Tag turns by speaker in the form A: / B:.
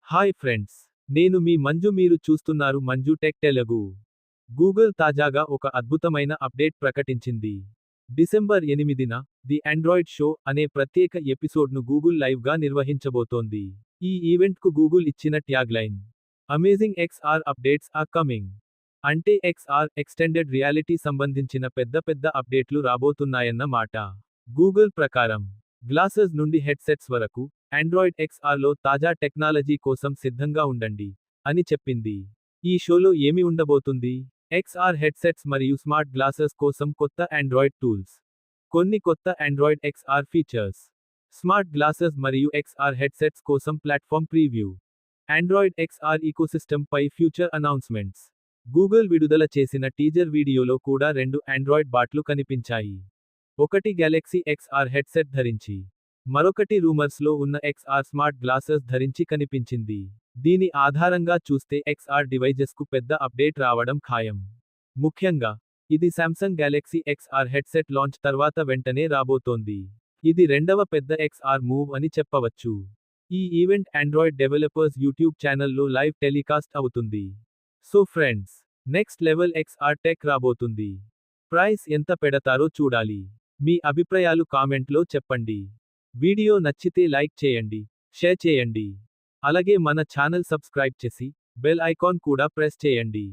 A: Hi friends, నేను మీ మంజు. మీరు చూస్తున్నారు మంజు టెక్ తెలుగు. గూగుల్ తాజాగా ఒక అద్భుతమైన అప్డేట్ ప్రకటించింది. డిసెంబర్ 8న ది ఆండ్రాయిడ్ షో అనే ప్రత్యేక ఎపిసోడ్ను గూగుల్ లైవ్గా నిర్వహించబోతోంది. ఈ ఈవెంట్కు గూగుల్ ఇచ్చిన tagline amazing XR updates are coming. అంటే XR ఎక్స్టెండెడ్ రియాలిటీ సంబంధించిన పెద్ద అప్డేట్లు రాబోతున్నాయన్న మాట. గూగుల్ ప్రకారం గ్లాసెస్ నుండి హెడ్సెట్స్ వరకు ఆండ్రాయిడ్ XRలో తాజా టెక్నాలజీ కోసం సిద్ధంగా ఉండండి అని చెప్పింది. ఈ షోలో ఏమి ఉండబోతుంది? XR హెడ్సెట్స్ మరియు స్మార్ట్ గ్లాసెస్ కోసం కొత్త ఆండ్రాయిడ్ టూల్స్, కొన్ని కొత్త Android XR features, smart glasses మరియు XR హెడ్సెట్స్ కోసం platform preview, Android XR ecosystem పై ఫ్యూచర్ అనౌన్స్మెంట్స్. గూగుల్ విడుదల చేసిన టీజర్ వీడియోలో కూడా రెండు ఆండ్రాయిడ్ బాట్లు కనిపించాయి. ఒకటి గెలాక్సీ XR హెడ్సెట్ ధరించి, మరొకటి రూమర్స్లో ఉన్న XR స్మార్ట్ గ్లాసెస్ ధరించి కనిపించింది. దీని ఆధారంగా చూస్తే XR డివైజెస్కు పెద్ద అప్డేట్ రావడం ఖాయం. ముఖ్యంగా ఇది Samsung Galaxy XR headset launch తర్వాత వెంటనే రాబోతోంది. ఇది రెండవ పెద్ద XR మూవ్ అని చెప్పవచ్చు. ఈ ఈవెంట్ ఆండ్రాయిడ్ డెవలపర్స్ యూట్యూబ్ ఛానల్లో లైవ్ టెలికాస్ట్ అవుతుంది. So friends, next level XR tech రాబోతుంది. ప్రైస్ ఎంత పెడతారో చూడాలి. మీ అభిప్రాయాలు కామెంట్లో చెప్పండి. వీడియో నచ్చితే లైక్ చేయండి, షేర్ చేయండి. అలాగే మన ఛానల్ సబ్స్క్రైబ్ చేసి బెల్ ఐకాన్ కూడా ప్రెస్ చేయండి.